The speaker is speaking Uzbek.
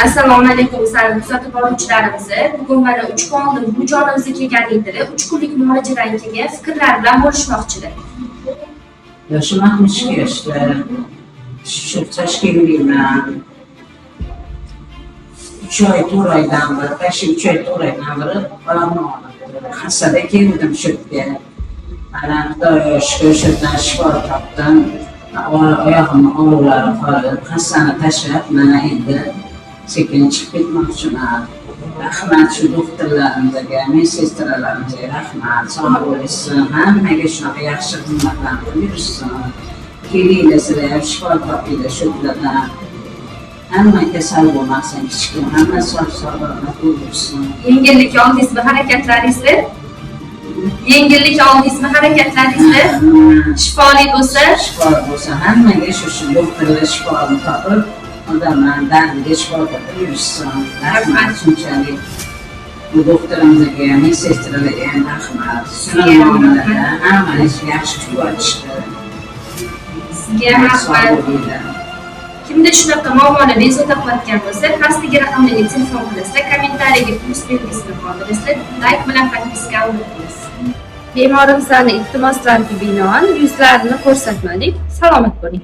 Assalomu alaykum sizlarni kuzatib boruvchilarimiz. Bugun mana 3 kun oldin bu jonimizga kelgan edilar. 3 kunlik muolajadan keyin fikrlar bilan bo'lishmoqchilar. Yoshim 60 yoshda. Shu tashkiliyman. 3 oy 4 oydan beri, 3 oy 4 oydan beri hassada keldim shu yerga. Mana Xudoga shukr, shundan shifo topdim. Oyog'imni og'riqlari qolib, hassani tashlab, mana endi sekin chiqib ketmoqchiman. Rahmat shu doktorlarimizga, medsestralarimizga rahmat. Sog' bo'lishsin, hammaga shunaqa yaxshi xizmatlarni qilib yurishsin. Kelinglar sizlar ham shifo topinglar shu bilan. Hamma kasal bo'lmasin, kichkina hamma sog'-salomat bo'lsin. Yengillik oldingizmi harakatlaringizni? Yengillik oldingizmi harakatlaringizni? Shifoli bo'lsa, hammaga shu doktorlar shifoni topib, odamlar dardiga shifo topib yurishsin. Rahmat shunchalik. Bu doktorimizga, medsestralarga ham rahmat. Hammangiz yaxshi ko'rishdi. Sizga rahmat. Kimda shunaqa muammolar bezovta qilayotgan bo'lsa, pastdagi raqamlarga telefon qilasizlar, kommentariyaga plus belgisini qoldirasizlar, like bilan podpiska qilasiz. Bemorimizning iltimoslariga binoan yuzlarini ko'rsatmadik. Salomat bo'ling.